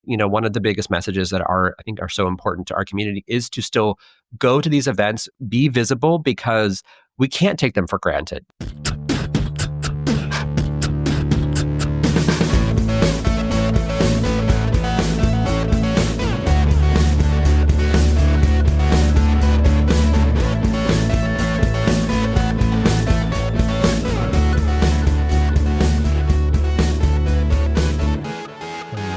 one of the biggest messages that I think are so important to our community is to still go to these events, be visible, because we can't take them for granted.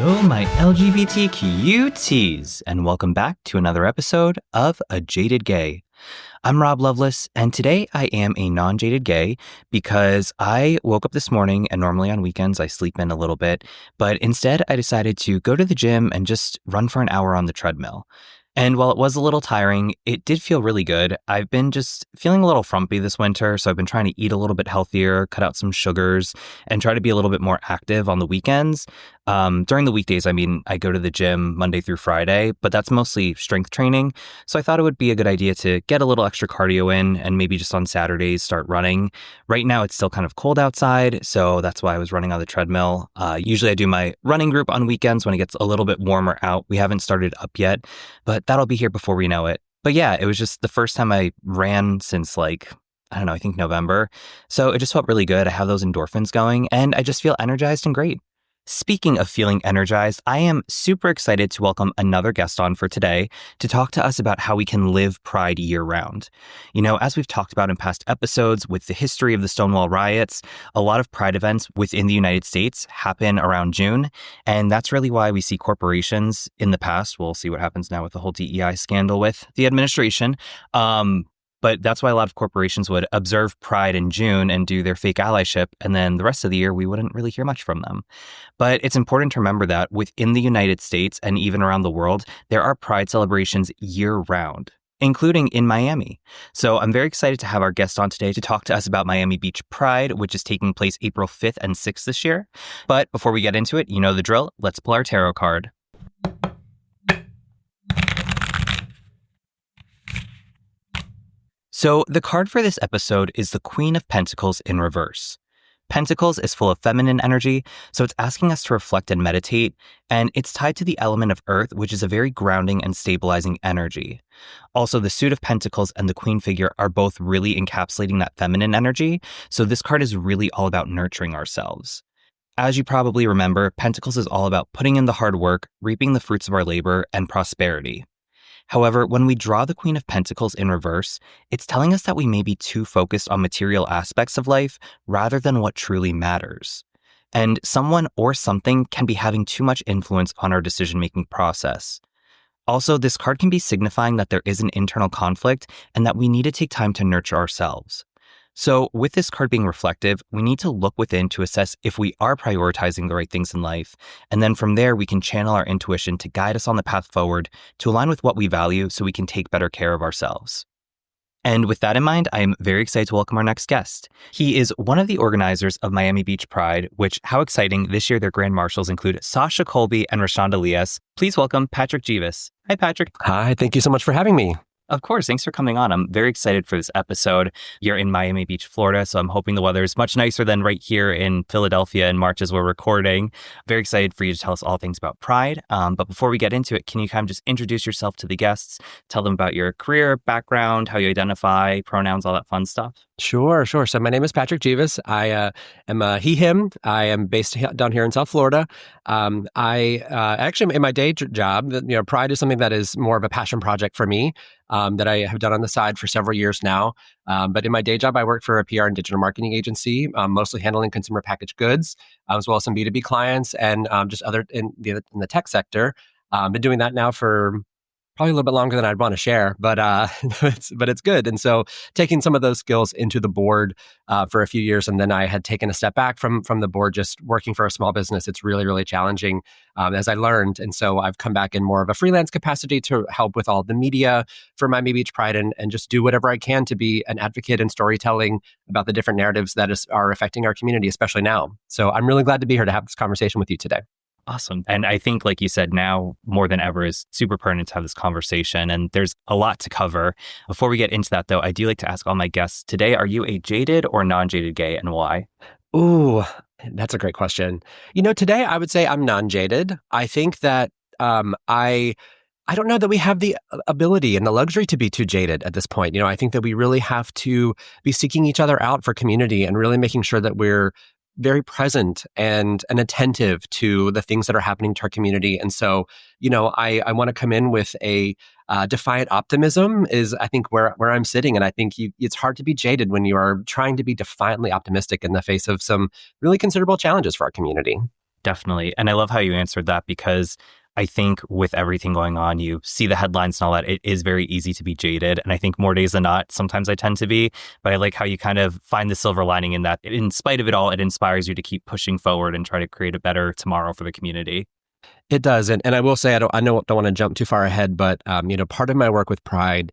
Hello, my LGBTQTs, and welcome back to another episode of A Jaded Gay. I'm Rob Lovelace, and today I am a non-jaded gay because I woke up this morning, and normally on weekends I sleep in a little bit, but instead I decided to go to the gym and just run for an hour on the treadmill. And while it was a little tiring, it did feel really good. I've been just feeling a little frumpy this winter, so I've been trying to eat a little bit healthier, cut out some sugars, and try to be a little bit more active on the weekends. During the weekdays, I go to the gym Monday through Friday, but that's mostly strength training. So I thought it would be a good idea to get a little extra cardio in and maybe just on Saturdays start running. Right now, it's still kind of cold outside, so that's why I was running on the treadmill. Usually I do my running group on weekends when it gets a little bit warmer out. We haven't started up yet, but that'll be here before we know it. But yeah, it was just the first time I ran since I think November. So it just felt really good. I have those endorphins going and I just feel energized and great. Speaking of feeling energized, I am super excited to welcome another guest on for today to talk to us about how we can live Pride year-round. As we've talked about in past episodes with the history of the Stonewall riots, a lot of Pride events within the United States happen around June, and that's really why we see corporations in the past, we'll see what happens now with the whole DEI scandal with the administration, but that's why a lot of corporations would observe Pride in June and do their fake allyship, and then the rest of the year, we wouldn't really hear much from them. But it's important to remember that within the United States and even around the world, there are Pride celebrations year-round, including in Miami. So I'm very excited to have our guest on today to talk to us about Miami Beach Pride, which is taking place April 5th and 6th this year. But before we get into it, you know the drill. Let's pull our tarot card. So the card for this episode is the Queen of Pentacles in reverse. Pentacles is full of feminine energy, so it's asking us to reflect and meditate, and it's tied to the element of earth, which is a very grounding and stabilizing energy. Also, the suit of Pentacles and the Queen figure are both really encapsulating that feminine energy, so this card is really all about nurturing ourselves. As you probably remember, Pentacles is all about putting in the hard work, reaping the fruits of our labor, and prosperity. However, when we draw the Queen of Pentacles in reverse, it's telling us that we may be too focused on material aspects of life rather than what truly matters. And someone or something can be having too much influence on our decision-making process. Also, this card can be signifying that there is an internal conflict and that we need to take time to nurture ourselves. So with this card being reflective, we need to look within to assess if we are prioritizing the right things in life. And then from there, we can channel our intuition to guide us on the path forward to align with what we value so we can take better care of ourselves. And with that in mind, I am very excited to welcome our next guest. He is one of the organizers of Miami Beach Pride, which, how exciting, this year their grand marshals include Sasha Colby and Rashawn Elias. Please welcome Patrick Gevas. Hi, Patrick. Hi, thank you so much for having me. Of course. Thanks for coming on. I'm very excited for this episode. You're in Miami Beach, Florida, so I'm hoping the weather is much nicer than right here in Philadelphia in March as we're recording. Very excited for you to tell us all things about Pride. But before we get into it, can you kind of just introduce yourself to the guests, tell them about your career, background, how you identify, pronouns, all that fun stuff? Sure. So my name is Patrick Gevas. I am a he, him. I am based down here in South Florida. I actually, in my day job, Pride is something that is more of a passion project for me. That I have done on the side for several years now. But in my day job, I work for a PR and digital marketing agency, mostly handling consumer packaged goods, as well as some B2B clients and just other in the tech sector. Been doing that now for probably a little bit longer than I'd want to share, but it's good. And so taking some of those skills into the board for a few years, and then I had taken a step back from the board, just working for a small business. It's really, really challenging as I learned. And so I've come back in more of a freelance capacity to help with all the media for Miami Beach Pride and just do whatever I can to be an advocate in storytelling about the different narratives that are affecting our community, especially now. So I'm really glad to be here to have this conversation with you today. Awesome. And I think, like you said, now more than ever is super pertinent to have this conversation. And there's a lot to cover. Before we get into that, though, I do like to ask all my guests today, are you a jaded or non-jaded gay, and why? Ooh, that's a great question. Today I would say I'm non-jaded. I think that I don't know that we have the ability and the luxury to be too jaded at this point. I think that we really have to be seeking each other out for community and really making sure that we're very present and attentive to the things that are happening to our community. And so, I want to come in with a defiant optimism is, I think, where I'm sitting. And I think it's hard to be jaded when you are trying to be defiantly optimistic in the face of some really considerable challenges for our community. Definitely. And I love how you answered that, because I think with everything going on, you see the headlines and all that, it is very easy to be jaded. And I think more days than not, sometimes I tend to be. But I like how you kind of find the silver lining in that. In spite of it all, it inspires you to keep pushing forward and try to create a better tomorrow for the community. It does, and I will say don't want to jump too far ahead, but part of my work with Pride,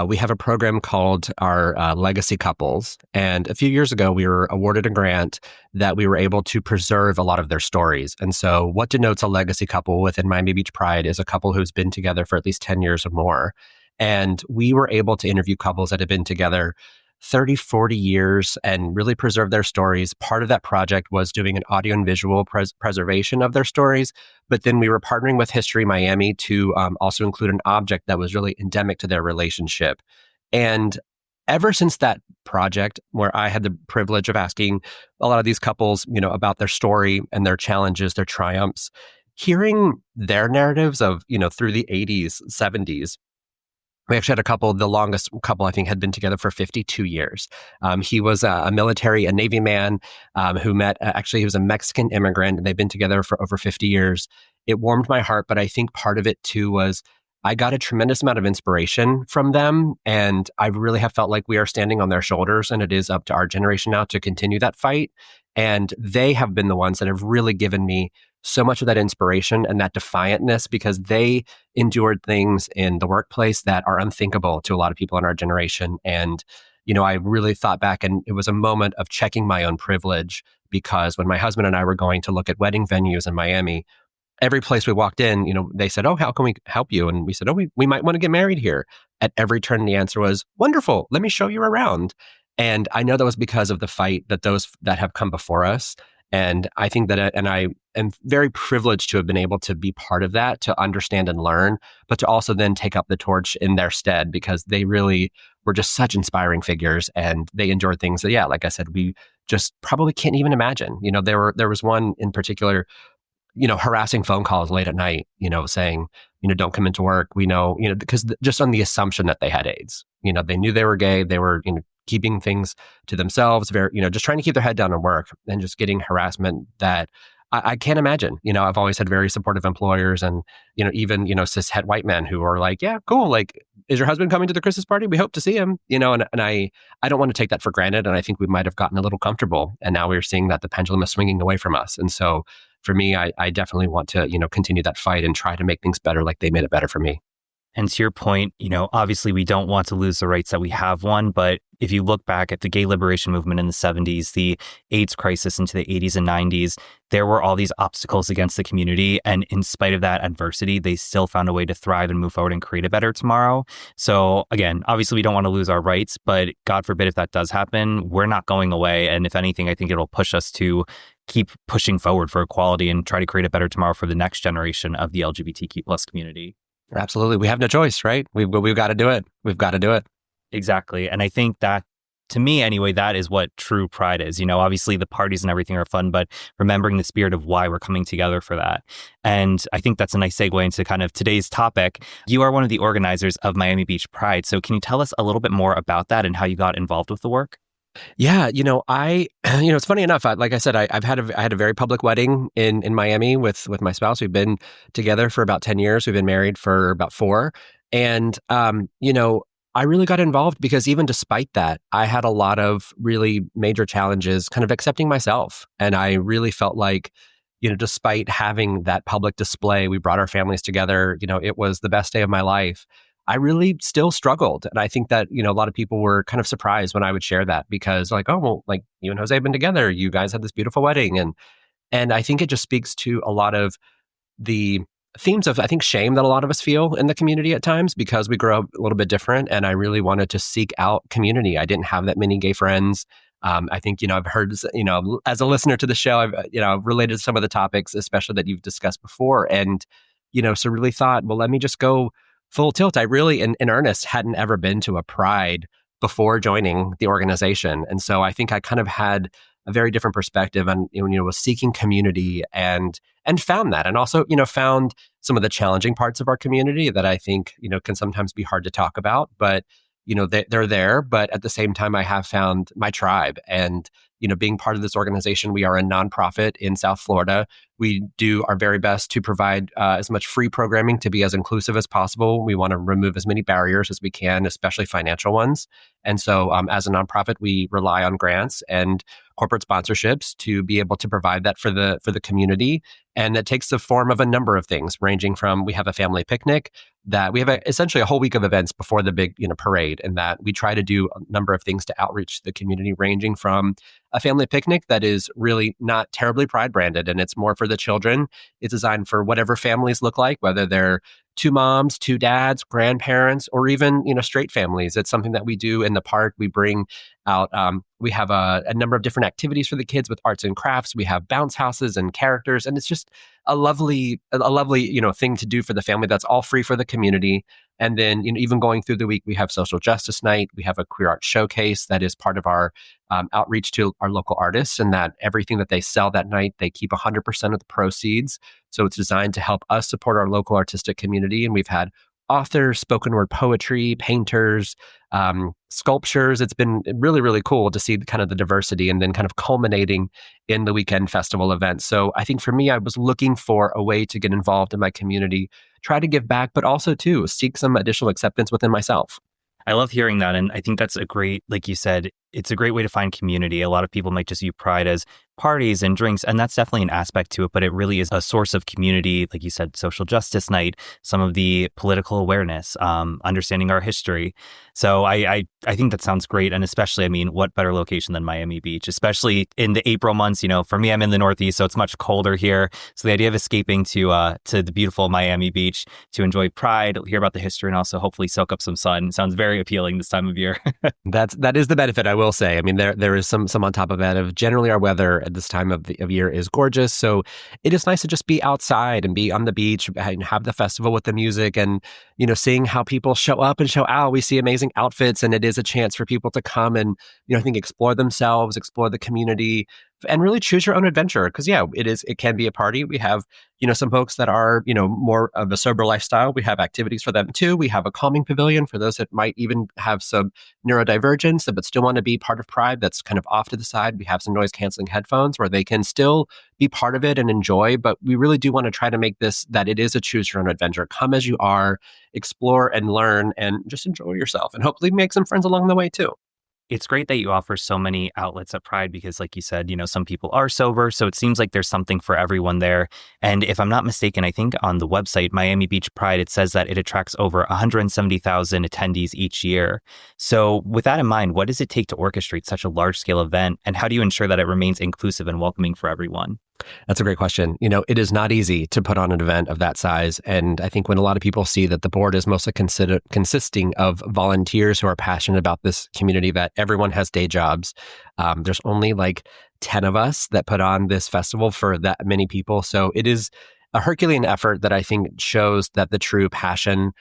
we have a program called our Legacy Couples, and a few years ago we were awarded a grant that we were able to preserve a lot of their stories. And so, what denotes a legacy couple within Miami Beach Pride is a couple who's been together for at least 10 years or more, and we were able to interview couples that have been together 30, 40 years and really preserve their stories. Part of that project was doing an audio and visual preservation of their stories. But then we were partnering with History Miami to also include an object that was really endemic to their relationship. And ever since that project, where I had the privilege of asking a lot of these couples, about their story and their challenges, their triumphs, hearing their narratives of, through the 80s, 70s, we actually had a couple, the longest couple, I think, had been together for 52 years. He was a Navy man who met, actually, he was a Mexican immigrant, and they've been together for over 50 years. It warmed my heart, but I think part of it, too, was I got a tremendous amount of inspiration from them, and I really have felt like we are standing on their shoulders, and it is up to our generation now to continue that fight. And they have been the ones that have really given me so much of that inspiration and that defiantness, because they endured things in the workplace that are unthinkable to a lot of people in our generation. And, I really thought back, and it was a moment of checking my own privilege, because when my husband and I were going to look at wedding venues in Miami, every place we walked in, they said, "Oh, how can we help you?" And we said, "Oh, we might want to get married here." At every turn, the answer was, "Wonderful. Let me show you around." And I know that was because of the fight that those that have come before us. And I think that, and I am very privileged to have been able to be part of that, to understand and learn, but to also then take up the torch in their stead, because they really were just such inspiring figures, and they endured things that, like I said, we just probably can't even imagine. There was one in particular, harassing phone calls late at night, saying, don't come into work. We know, because just on the assumption that they had AIDS, they knew they were gay. They were, keeping things to themselves, very, just trying to keep their head down and work, and just getting harassment that I can't imagine. I've always had very supportive employers, and, even, cis het white men who are like, "Yeah, cool. Like, is your husband coming to the Christmas party? We hope to see him," and I don't want to take that for granted. And I think we might have gotten a little comfortable, and now we're seeing that the pendulum is swinging away from us. And so for me, I definitely want to, continue that fight and try to make things better, like they made it better for me. And to your point, obviously we don't want to lose the rights that we have won, but if you look back at the gay liberation movement in the 70s, the AIDS crisis into the 80s and 90s, there were all these obstacles against the community. And in spite of that adversity, they still found a way to thrive and move forward and create a better tomorrow. So again, obviously we don't want to lose our rights, but God forbid if that does happen, we're not going away. And if anything, I think it'll push us to keep pushing forward for equality and try to create a better tomorrow for the next generation of the LGBTQ plus community. Absolutely. We have no choice, right? We've got to do it. We've got to do it. Exactly. And I think that, to me anyway, that is what true pride is. Obviously the parties and everything are fun, but remembering the spirit of why we're coming together for that. And I think that's a nice segue into kind of today's topic. You are one of the organizers of Miami Beach Pride. So can you tell us a little bit more about that and how you got involved with the work? Yeah, it's funny enough. Like I said, I had a very public wedding in Miami with my spouse. We've been together for about 10 years. We've been married for about 4. And, I really got involved because even despite that, I had a lot of really major challenges kind of accepting myself. And I really felt like, despite having that public display, we brought our families together. It was the best day of my life. I really still struggled. And I think that, a lot of people were kind of surprised when I would share that, because like, oh, well, like you and Jose have been together. You guys had this beautiful wedding. And I think it just speaks to a lot of the themes of, I think, shame that a lot of us feel in the community at times, because we grow up a little bit different. And I really wanted to seek out community. I didn't have that many gay friends. I think, I've heard, as a listener to the show, I've related to some of the topics, especially that you've discussed before. And So really thought, well, let me just go full tilt. I really, in earnest, hadn't ever been to a pride before joining the organization. And so I think I kind of had a very different perspective and, was seeking community and found that. And also, found some of the challenging parts of our community that I think, can sometimes be hard to talk about, but they're there. But at the same time, I have found my tribe. And being part of this organization, we are a nonprofit in South Florida. We do our very best to provide as much free programming to be as inclusive as possible. We want to remove as many barriers as we can, especially financial ones. And so as a nonprofit, we rely on grants and corporate sponsorships to be able to provide that for the community. And that takes the form of a number of things, ranging from we have a family picnic that we have essentially a whole week of events before the big parade, and that we try to do a number of things to outreach the community, ranging from a family picnic that is really not terribly pride branded and it's more for the children. It's designed for whatever families look like, whether they're two moms, two dads, grandparents, or even straight families. It's something that we do in the park. We bring out we have a number of different activities for the kids with arts and crafts. We have bounce houses and characters, and it's just a lovely thing to do for the family. That's all free for the community. And then even going through the week, we have social justice night. We have a queer art showcase that is part of our outreach to our local artists, and that everything that they sell that night, they keep 100% of the proceeds. So it's designed to help us support our local artistic community. And we've had authors, spoken word poetry, painters, sculptures. It's been really, really cool to see kind of the diversity, and then kind of culminating in the weekend festival event. So I think for me, I was looking for a way to get involved in my community, try to give back, but also to seek some additional acceptance within myself. I love hearing that. And I think that's a great, like you said, it's a great way to find community. A lot of people might just view Pride as parties and drinks, and that's definitely an aspect to it, but it really is a source of community. Like you said, social justice night, some of the political awareness, understanding our history. So I think that sounds great. And especially, what better location than Miami Beach, especially in the April months. For me, I'm in the Northeast, so it's much colder here. So the idea of escaping to the beautiful Miami Beach to enjoy Pride, hear about the history, and also hopefully soak up some sun sounds very appealing this time of year. That is the benefit, I will say. There is some on top of that. Of generally, our weather at this time of year is gorgeous, so it is nice to just be outside and be on the beach and have the festival with the music, and seeing how people show up and show out. We see amazing outfits, and it is a chance for people to come and I think explore themselves, explore the community, and really choose your own adventure. Because it can be a party. We have some folks that are more of a sober lifestyle. We have activities for them too. We have a calming pavilion for those that might even have some neurodivergence but still want to be part of Pride. That's kind of off to the side. We have some noise canceling headphones where they can still be part of it and enjoy. But we really do want to try to make this that it is a choose your own adventure. Come as you are, explore and learn, and just enjoy yourself, and hopefully make some friends along the way too. It's great that you offer so many outlets at Pride because, like you said, some people are sober. So it seems like there's something for everyone there. And if I'm not mistaken, I think on the website, Miami Beach Pride, it says that it attracts over 170,000 attendees each year. So with that in mind, what does it take to orchestrate such a large scale event? And how do you ensure that it remains inclusive and welcoming for everyone? That's a great question. It is not easy to put on an event of that size. And I think when a lot of people see that the board is mostly consisting of volunteers who are passionate about this community, that everyone has day jobs. There's only like 10 of us that put on this festival for that many people. So it is a Herculean effort that I think shows that the true passion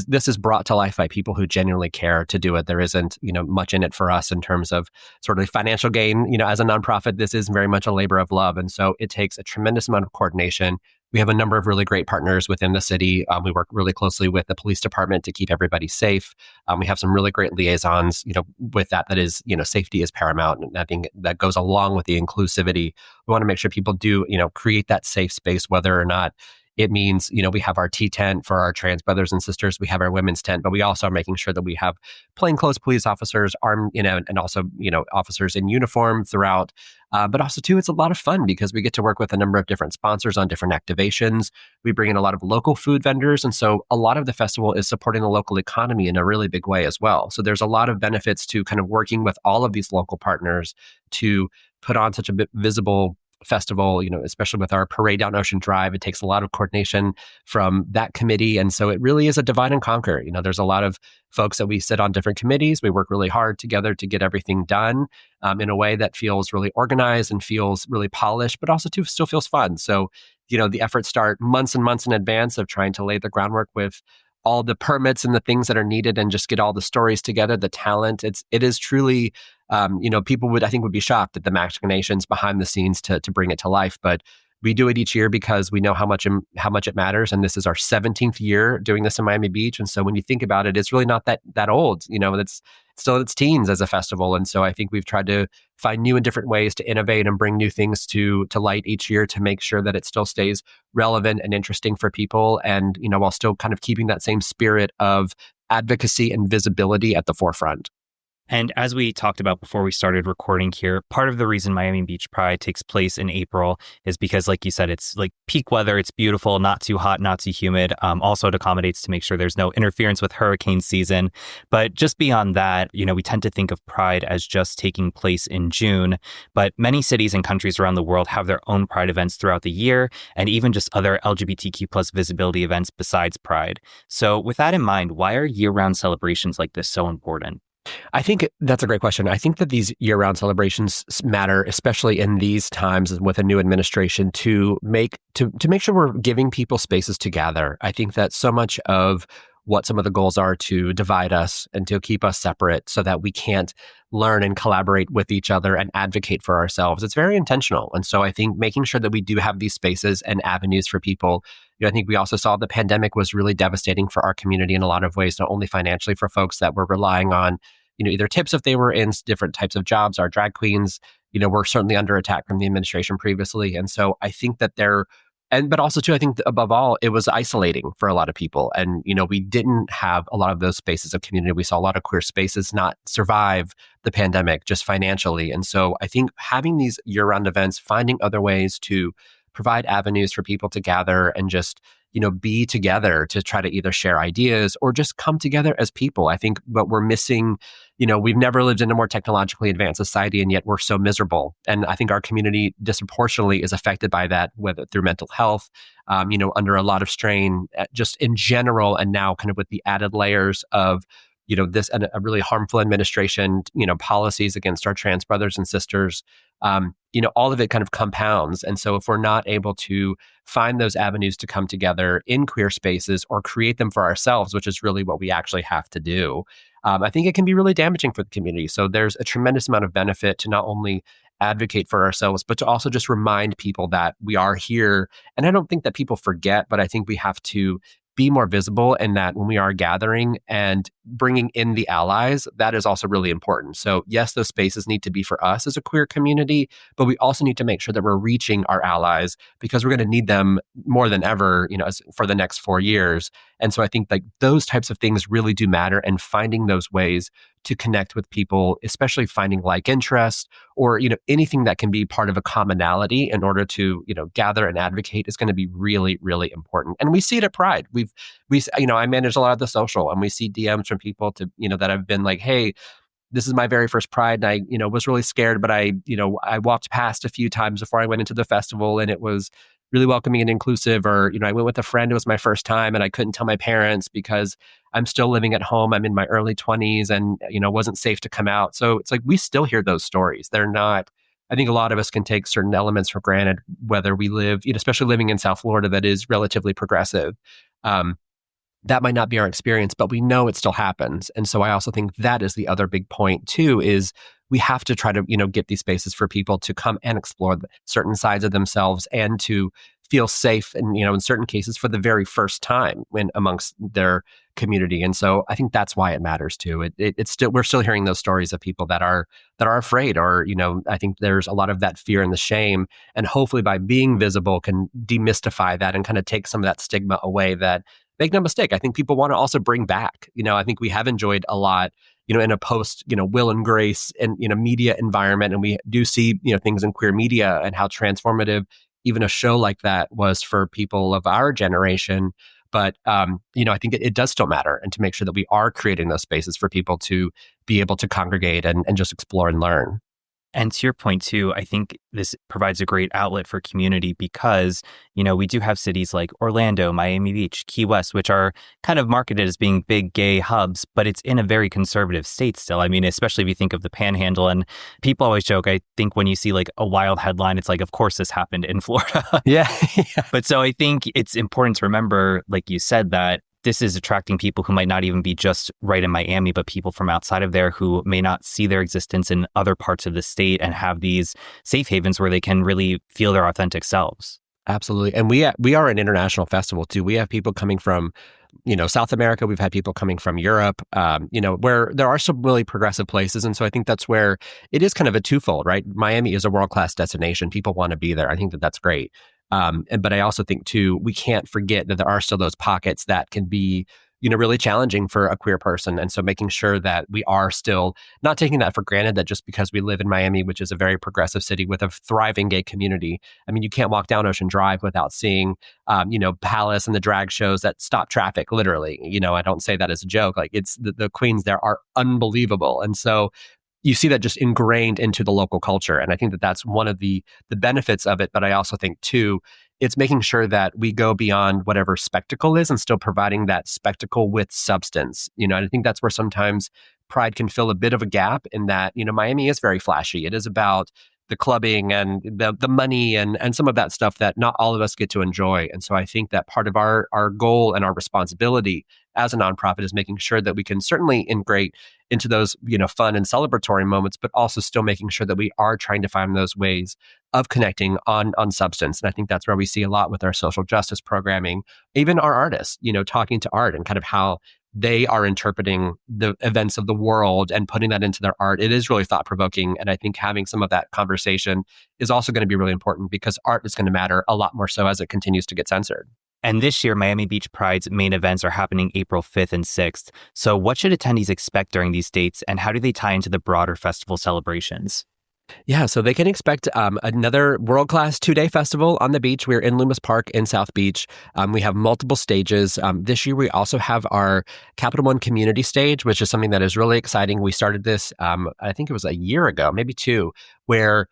this is brought to life by people who genuinely care to do it. There isn't, much in it for us in terms of sort of financial gain. As a nonprofit, this is very much a labor of love. And so it takes a tremendous amount of coordination. We have a number of really great partners within the city. We work really closely with the police department to keep everybody safe. We have some really great liaisons, with that is, safety is paramount. And I think that goes along with the inclusivity. We want to make sure people do, create that safe space, whether or not it means, we have our T tent for our trans brothers and sisters. We have our women's tent, but we also are making sure that we have plainclothes police officers armed, and also, officers in uniform throughout. But also, too, it's a lot of fun because we get to work with a number of different sponsors on different activations. We bring in a lot of local food vendors. And so a lot of the festival is supporting the local economy in a really big way as well. So there's a lot of benefits to kind of working with all of these local partners to put on such a visible festival, especially with our parade down Ocean Drive. It takes a lot of coordination from that committee. And so it really is a divide and conquer. There's a lot of folks that we sit on different committees. We work really hard together to get everything done in a way that feels really organized and feels really polished, but also too still feels fun. So the efforts start months and months in advance of trying to lay the groundwork with all the permits and the things that are needed and just get all the stories together, the talent. It is truly, people I think would be shocked at the machinations behind the scenes to bring it to life. But we do it each year because we know how much it matters. And this is our 17th year doing this in Miami Beach. And so when you think about it, it's really not that old. It's still its teens as a festival. And so I think we've tried to find new and different ways to innovate and bring new things to light each year to make sure that it still stays relevant and interesting for people. And, while still kind of keeping that same spirit of advocacy and visibility at the forefront. And as we talked about before we started recording here, part of the reason Miami Beach Pride takes place in April is because, like you said, it's like peak weather. It's beautiful, not too hot, not too humid. Also, it accommodates to make sure there's no interference with hurricane season. But just beyond that, we tend to think of Pride as just taking place in June. But many cities and countries around the world have their own Pride events throughout the year, and even just other LGBTQ plus visibility events besides Pride. So with that in mind, why are year-round celebrations like this so important? I think that's a great question. I think that these year-round celebrations matter, especially in these times with a new administration, to make sure we're giving people spaces to gather. I think that so much of what some of the goals are to divide us and to keep us separate so that we can't learn and collaborate with each other and advocate for ourselves. It's very intentional. And so I think making sure that we do have these spaces and avenues for people. I think we also saw the pandemic was really devastating for our community in a lot of ways, not only financially for folks that were relying on, either tips if they were in different types of jobs. Our drag queens, were certainly under attack from the administration previously. And so I think that but also too, I think above all, it was isolating for a lot of people. And, we didn't have a lot of those spaces of community. We saw a lot of queer spaces not survive the pandemic just financially. And so I think having these year-round events, finding other ways to provide avenues for people to gather and just, be together to try to either share ideas or just come together as people. I think what we're missing, we've never lived in a more technologically advanced society, and yet we're so miserable. And I think our community disproportionately is affected by that, whether through mental health, under a lot of strain, just in general, and now kind of with the added layers of this and a really harmful administration, policies against our trans brothers and sisters, all of it kind of compounds. And so if we're not able to find those avenues to come together in queer spaces or create them for ourselves, which is really what we actually have to do, I think it can be really damaging for the community. So there's a tremendous amount of benefit to not only advocate for ourselves, but to also just remind people that we are here. And I don't think that people forget, but I think we have to be more visible, and that when we are gathering and bringing in the allies, that is also really important. So yes, those spaces need to be for us as a queer community, but we also need to make sure that we're reaching our allies because we're going to need them more than ever, for the next 4 years. And so I think like those types of things really do matter, and finding those ways to connect with people, especially finding like interests or, anything that can be part of a commonality in order to, gather and advocate is going to be really, really important. And we see it at Pride. I manage a lot of the social, and we see DMs from people to, that have been like, hey, this is my very first Pride. And I, was really scared, but I walked past a few times before I went into the festival, and it was really welcoming and inclusive. Or, I went with a friend. It was my first time, and I couldn't tell my parents because I'm still living at home. I'm in my early 20s, and, wasn't safe to come out. So it's like, we still hear those stories. They're not, I think a lot of us can take certain elements for granted, whether we live, especially living in South Florida, that is relatively progressive. That might not be our experience, but we know it still happens. And so I also think that is the other big point too, is we have to try to, get these spaces for people to come and explore certain sides of themselves and to feel safe and, in certain cases for the very first time when amongst their community. And so I think that's why it matters too. It's still, we're still hearing those stories of people that are afraid, or, I think there's a lot of that fear and the shame, and hopefully by being visible can demystify that and kind of take some of that stigma away. That, make no mistake, I think people want to also bring back. I think we have enjoyed a lot, in a post, Will and Grace and, media environment. And we do see, things in queer media and how transformative even a show like that was for people of our generation. But, I think it does still matter, and to make sure that we are creating those spaces for people to be able to congregate and just explore and learn. And to your point too, I think this provides a great outlet for community because, we do have cities like Orlando, Miami Beach, Key West, which are kind of marketed as being big gay hubs, but it's in a very conservative state still. I mean, especially if you think of the Panhandle, and people always joke, I think when you see like a wild headline, it's like, of course this happened in Florida. Yeah. But so I think it's important to remember, like you said, that this is attracting people who might not even be just right in Miami, but people from outside of there who may not see their existence in other parts of the state and have these safe havens where they can really feel their authentic selves. Absolutely. And we are an international festival too. We have people coming from, South America. We've had people coming from Europe, where there are some really progressive places. And so I think that's where it is kind of a twofold, right? Miami is a world-class destination. People want to be there. I think that that's great. But I also think too, we can't forget that there are still those pockets that can be, really challenging for a queer person. And so making sure that we are still not taking that for granted, that just because we live in Miami, which is a very progressive city with a thriving gay community. I mean, you can't walk down Ocean Drive without seeing, Palace and the drag shows that stop traffic, literally. I don't say that as a joke. Like it's the queens there are unbelievable. And so you see that just ingrained into the local culture. And I think that that's one of the benefits of it. But I also think too, it's making sure that we go beyond whatever spectacle is and still providing that spectacle with substance. And I think that's where sometimes Pride can fill a bit of a gap in that, Miami is very flashy. It is about the clubbing and the money and some of that stuff that not all of us get to enjoy. And so I think that part of our goal and our responsibility as a nonprofit is making sure that we can certainly integrate into those, fun and celebratory moments, but also still making sure that we are trying to find those ways of connecting on substance. And I think that's where we see a lot with our social justice programming, even our artists, talking to art and kind of how they are interpreting the events of the world and putting that into their art. It is really thought provoking. And I think having some of that conversation is also going to be really important because art is going to matter a lot more so as it continues to get censored. And this year, Miami Beach Pride's main events are happening April 5th and 6th. So what should attendees expect during these dates, and how do they tie into the broader festival celebrations? Yeah, so they can expect another world-class 2-day festival on the beach. We're in Loomis Park in South Beach. We have multiple stages. This year, we also have our Capital One community stage, which is something that is really exciting. We started this, I think it was a year ago, maybe two, where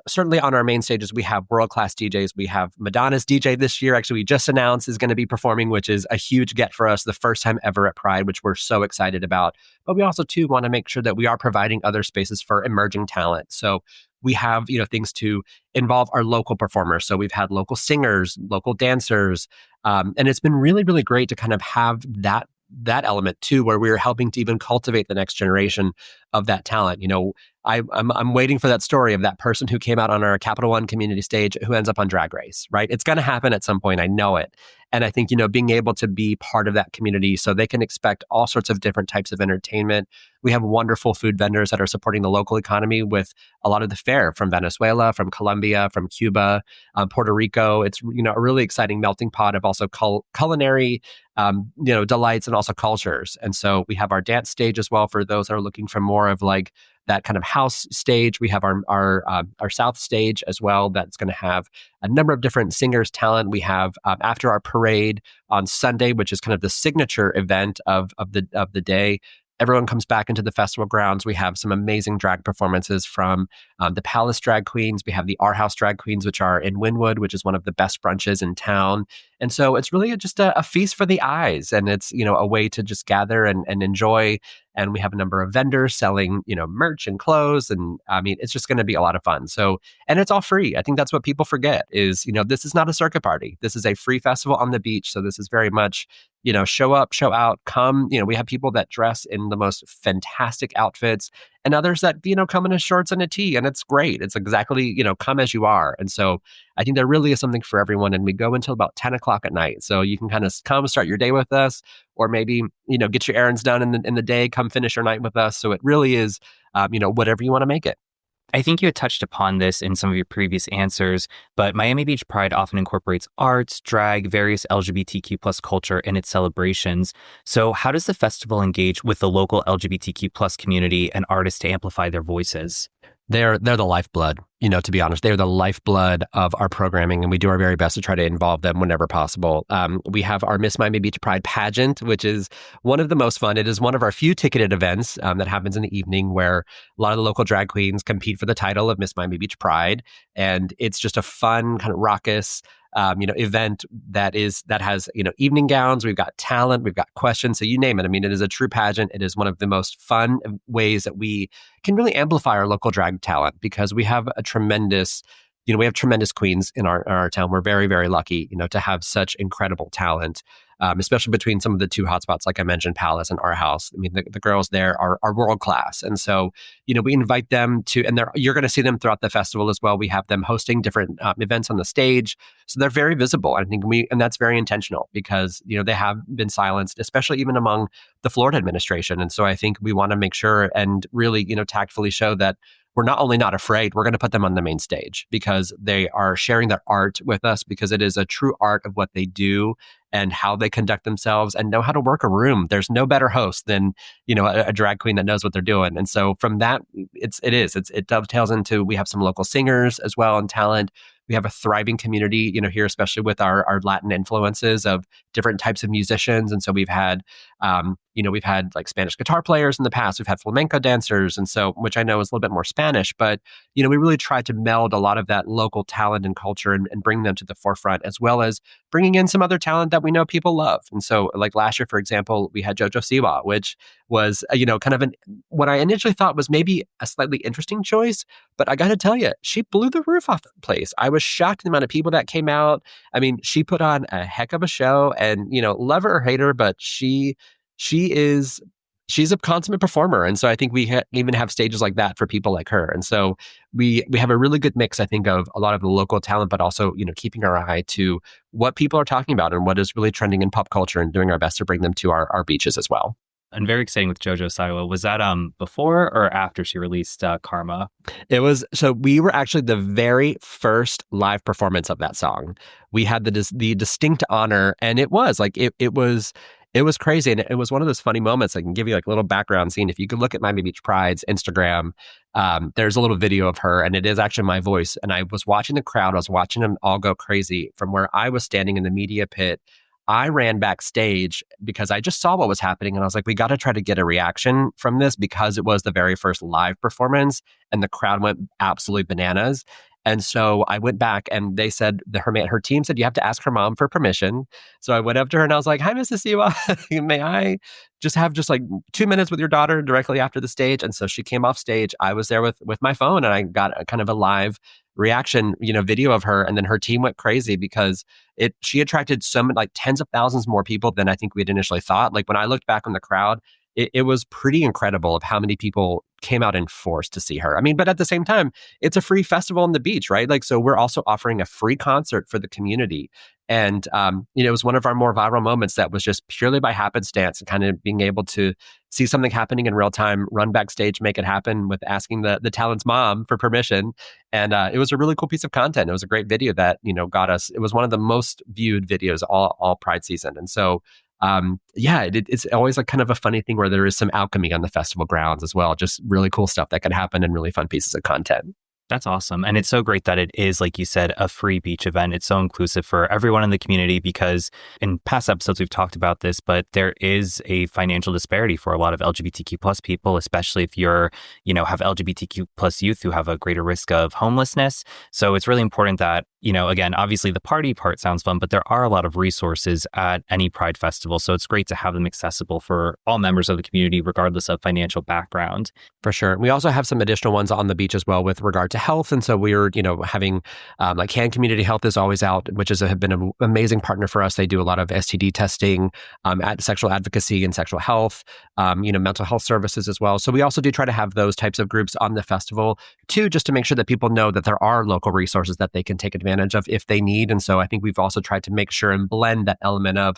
certainly on our main stages, we have world-class DJs. We have Madonna's DJ this year, actually, we just announced is going to be performing, which is a huge get for us, the first time ever at Pride, which we're so excited about. But we also, too, want to make sure that we are providing other spaces for emerging talent. So we have, things to involve our local performers. So we've had local singers, local dancers, and it's been really, really great to kind of have that element too, where we're helping to even cultivate the next generation of that talent. I'm waiting for that story of that person who came out on our Capital One community stage who ends up on Drag Race, right? It's going to happen at some point. I know it. And I think, being able to be part of that community so they can expect all sorts of different types of entertainment. We have wonderful food vendors that are supporting the local economy with a lot of the fare from Venezuela, from Colombia, from Cuba, Puerto Rico. It's, a really exciting melting pot of also culinary, delights and also cultures. And so we have our dance stage as well for those that are looking for more of like that kind of house stage. We have our South stage as well. That's going to have a number of different singers, talent. We have after our parade on Sunday, which is kind of the signature event of the day. Everyone comes back into the festival grounds. We have some amazing drag performances from the Palace drag queens. We have the Our House drag queens, which are in Wynwood, which is one of the best brunches in town. And so it's really just a feast for the eyes. And it's, a way to just gather and enjoy. And we have a number of vendors selling, merch and clothes. And I mean, it's just going to be a lot of fun. So, and it's all free. I think that's what people forget is, this is not a circuit party. This is a free festival on the beach. So this is very much, show up, show out, come. We have people that dress in the most fantastic outfits and others that, come in a shorts and a tee. And it's great. It's exactly, come as you are. And so I think there really is something for everyone. And we go until about 10 o'clock at night. So you can kind of come start your day with us, or maybe, get your errands done in the day, come finish your night with us. So it really is, whatever you want to make it. I think you had touched upon this in some of your previous answers, but Miami Beach Pride often incorporates arts, drag, various LGBTQ plus culture in its celebrations. So how does the festival engage with the local LGBTQ plus community and artists to amplify their voices? They're the lifeblood, to be honest. They're the lifeblood of our programming, and we do our very best to try to involve them whenever possible. We have our Miss Miami Beach Pride pageant, which is one of the most fun. It is one of our few ticketed events that happens in the evening where a lot of the local drag queens compete for the title of Miss Miami Beach Pride. And it's just a fun, kind of raucous event that has, evening gowns. We've got talent, we've got questions. So you name it. I mean, it is a true pageant. It is one of the most fun ways that we can really amplify our local drag talent because we have we have tremendous queens in our town. We're very, very lucky, to have such incredible talent, especially between some of the two hotspots, like I mentioned, Palace and Our House. I mean, the girls there are world class. And so, we invite them to, and you're going to see them throughout the festival as well. We have them hosting different events on the stage. So they're very visible. I think and that's very intentional because, they have been silenced, especially even among the Florida administration. And so I think we want to make sure and really, tactfully show that we're not only not afraid, we're going to put them on the main stage because they are sharing their art with us because it is a true art of what they do and how they conduct themselves and know how to work a room. There's no better host than, a drag queen that knows what they're doing. And so from that, it dovetails into, we have some local singers as well and talent. We have a thriving community, here, especially with our Latin influences of different types of musicians. And so we've had like Spanish guitar players in the past. We've had flamenco dancers. And so, which I know is a little bit more Spanish, but, we really tried to meld a lot of that local talent and culture and bring them to the forefront, as well as bringing in some other talent that we know people love. And so like last year, for example, we had JoJo Siwa, which was, kind of what I initially thought was maybe a slightly interesting choice. But I got to tell you, she blew the roof off the place. I was shocked at the amount of people that came out. I mean, she put on a heck of a show and, love her or hate her, but she's a consummate performer. And so I think we even have stages like that for people like her. And so we have a really good mix, I think, of a lot of the local talent, but also, keeping our eye to what people are talking about and what is really trending in pop culture and doing our best to bring them to our beaches as well. And very exciting with JoJo Siwa. Was that before or after she released Karma? So we were actually the very first live performance of that song. We had the distinct honor, and it was like it was crazy. And it was one of those funny moments. I can give you like a little background scene. If you could look at Miami Beach Pride's Instagram, there's a little video of her, and it is actually my voice. And I was watching the crowd. I was watching them all go crazy from where I was standing in the media pit. I ran backstage because I just saw what was happening. And I was like, we got to try to get a reaction from this because it was the very first live performance and the crowd went absolutely bananas. And so I went back and they said, her team said, you have to ask her mom for permission. So I went up to her and I was like, hi, Mrs. Siwa, may I just have like 2 minutes with your daughter directly after the stage? And so she came off stage. I was there with my phone and I got a kind of a live reaction, video of her. And then her team went crazy because she attracted some like tens of thousands more people than I think we had initially thought. Like when I looked back on the crowd, it was pretty incredible of how many people came out in force to see her. I mean, but at the same time, it's a free festival on the beach, right? Like, so we're also offering a free concert for the community. And, it was one of our more viral moments that was just purely by happenstance and kind of being able to see something happening in real time, run backstage, make it happen with asking the talent's mom for permission. And it was a really cool piece of content. It was a great video that, got us. It was one of the most viewed videos all Pride season. And so it's always like kind of a funny thing where there is some alchemy on the festival grounds as well. Just really cool stuff that can happen and really fun pieces of content. That's awesome. And it's so great that it is, like you said, a free beach event. It's so inclusive for everyone in the community because in past episodes, we've talked about this, but there is a financial disparity for a lot of LGBTQ plus people, especially if you're, have LGBTQ plus youth who have a greater risk of homelessness. So it's really important that, again, obviously the party part sounds fun, but there are a lot of resources at any Pride festival. So it's great to have them accessible for all members of the community, regardless of financial background. For sure. We also have some additional ones on the beach as well with regard to health. And so we're, having like Can Community Health is always out, which have been an amazing partner for us. They do a lot of STD testing, sexual advocacy and sexual health, mental health services as well. So we also do try to have those types of groups on the festival too, just to make sure that people know that there are local resources that they can take advantage of if they need. And so I think we've also tried to make sure and blend that element of,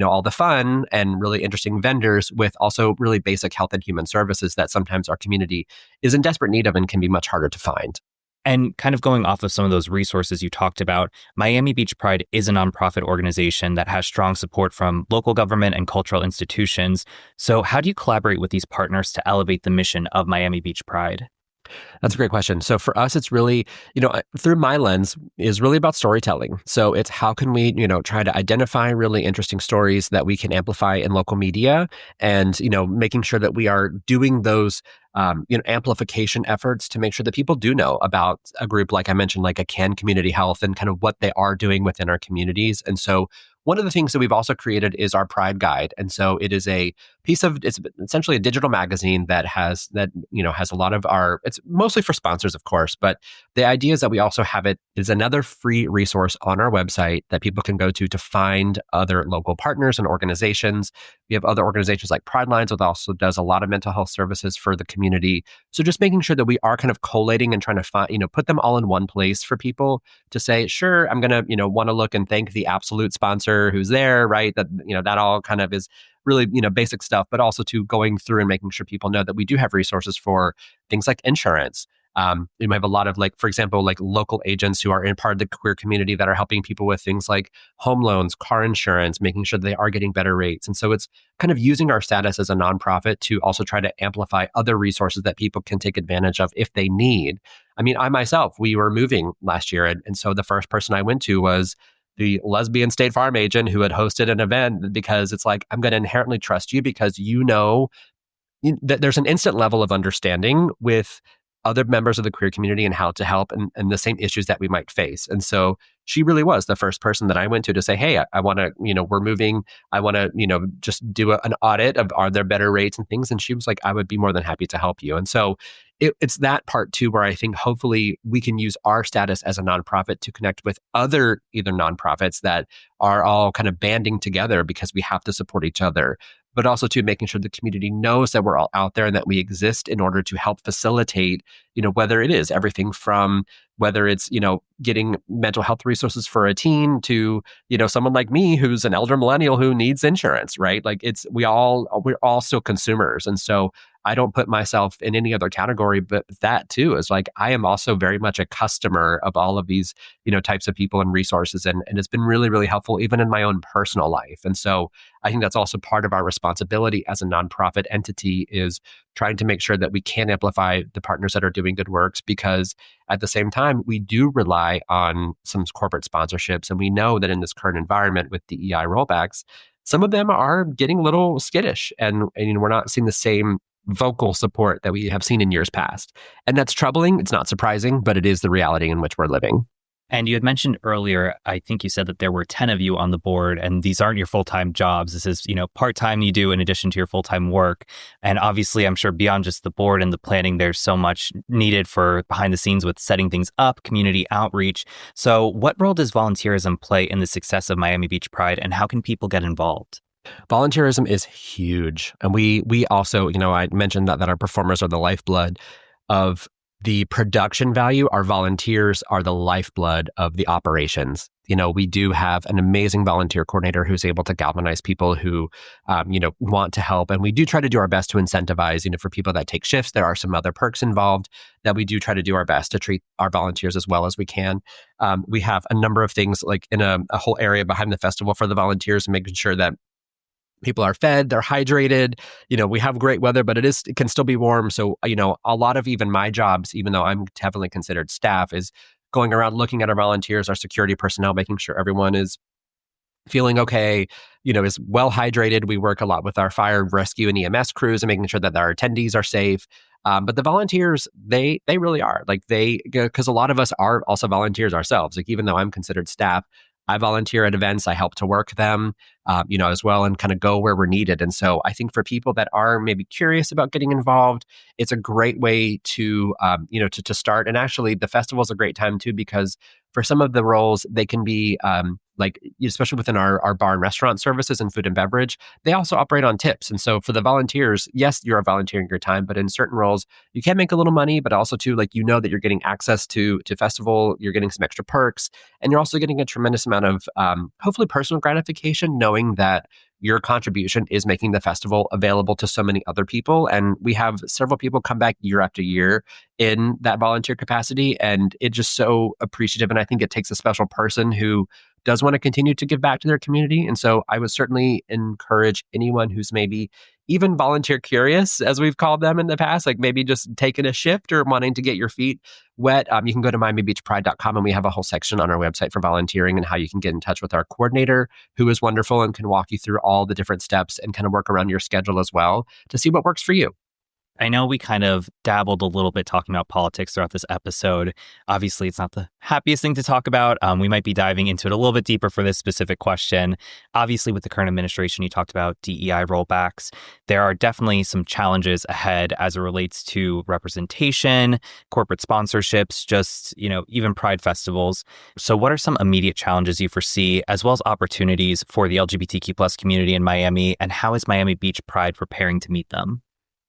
all the fun and really interesting vendors with also really basic health and human services that sometimes our community is in desperate need of and can be much harder to find. And kind of going off of some of those resources you talked about, Miami Beach Pride is a nonprofit organization that has strong support from local government and cultural institutions. So how do you collaborate with these partners to elevate the mission of Miami Beach Pride? That's a great question. So for us, it's really, through my lens, is really about storytelling. So it's how can we, try to identify really interesting stories that we can amplify in local media, and making sure that we are doing those amplification efforts to make sure that people do know about a group like I mentioned, like a CAN Community Health, and kind of what they are doing within our communities. And so one of the things that we've also created is our Pride Guide. And so it is it's essentially a digital magazine that has a lot of it's mostly for sponsors, of course, but the idea is that we also have it is another free resource on our website that people can go to find other local partners and organizations. We have other organizations like Pride Lines that also does a lot of mental health services for the community. So just making sure that we are kind of collating and trying to find, put them all in one place for people to say, sure, I'm going to, want to look and thank the absolute sponsor who's there, right? That, that all kind of is really, basic stuff, but also to going through and making sure people know that we do have resources for things like insurance. We might have a lot of, like, for example, like local agents who are in part of the queer community that are helping people with things like home loans, car insurance, making sure they are getting better rates. And so it's kind of using our status as a nonprofit to also try to amplify other resources that people can take advantage of if they need. I mean, I myself, we were moving last year. And so the first person I went to was the lesbian State Farm agent who had hosted an event, because it's like, I'm going to inherently trust you because that there's an instant level of understanding with other members of the queer community and how to help and the same issues that we might face. And so she really was the first person that I went to say, hey, I want to, we're moving. I want to, just do an audit of, are there better rates and things? And she was like, I would be more than happy to help you. And so it's that part too, where I think hopefully we can use our status as a nonprofit to connect with other either nonprofits that are all kind of banding together because we have to support each other, but also to making sure the community knows that we're all out there and that we exist in order to help facilitate, whether it is everything from whether it's, getting mental health resources for a teen to, someone like me who's an elder millennial who needs insurance, right? Like we're all still consumers. And so I don't put myself in any other category, but that too is like, I am also very much a customer of all of these, types of people and resources. And it's been really, really helpful even in my own personal life. And so I think that's also part of our responsibility as a nonprofit entity, is trying to make sure that we can amplify the partners that are doing good works, because at the same time, we do rely on some corporate sponsorships. And we know that in this current environment with DEI rollbacks, some of them are getting a little skittish, and we're not seeing the same vocal support that we have seen in years past. And that's troubling. It's not surprising, but it is the reality in which we're living. And you had mentioned earlier, I think you said that there were 10 of you on the board, and these aren't your full-time jobs. This is, part-time you do in addition to your full-time work. And obviously, I'm sure beyond just the board and the planning, there's so much needed for behind the scenes with setting things up, community outreach. So what role does volunteerism play in the success of Miami Beach Pride, and how can people get involved? Volunteerism is huge. And we also, I mentioned that our performers are the lifeblood of the production value. Our volunteers are the lifeblood of the operations. We do have an amazing volunteer coordinator who's able to galvanize people who, want to help. And we do try to do our best to incentivize, for people that take shifts. There are some other perks involved that we do try to do our best to treat our volunteers as well as we can. We have a number of things like in a whole area behind the festival for the volunteers, making sure that people are fed, they're hydrated. We have great weather, but it can still be warm. So, a lot of even my jobs, even though I'm heavily considered staff, is going around looking at our volunteers, our security personnel, making sure everyone is feeling okay, is well hydrated. We work a lot with our fire, rescue, and EMS crews and making sure that our attendees are safe. But the volunteers, they really are. Like because a lot of us are also volunteers ourselves. Like even though I'm considered staff, I volunteer at events. I help to work them, as well, and kind of go where we're needed. And so I think for people that are maybe curious about getting involved, it's a great way to, to start. And actually, the festival is a great time too, because for some of the roles, they can be especially within our bar and restaurant services and food and beverage, they also operate on tips. And so for the volunteers, yes, you're volunteering your time, but in certain roles, you can make a little money, but also too, like, that you're getting access to festival, you're getting some extra perks, and you're also getting a tremendous amount of hopefully personal gratification, knowing that your contribution is making the festival available to so many other people. And we have several people come back year after year in that volunteer capacity. And it's just so appreciative. And I think it takes a special person who does want to continue to give back to their community. And so I would certainly encourage anyone who's maybe even volunteer curious, as we've called them in the past, like maybe just taking a shift or wanting to get your feet wet. You can go to miamibeachpride.com, and we have a whole section on our website for volunteering and how you can get in touch with our coordinator, who is wonderful and can walk you through all the different steps and kind of work around your schedule as well to see what works for you. I know we kind of dabbled a little bit talking about politics throughout this episode. Obviously, it's not the happiest thing to talk about. We might be diving into it a little bit deeper for this specific question. Obviously, with the current administration, you talked about DEI rollbacks. There are definitely some challenges ahead as it relates to representation, corporate sponsorships, just, even Pride festivals. So what are some immediate challenges you foresee, as well as opportunities for the LGBTQ plus community in Miami, and how is Miami Beach Pride preparing to meet them?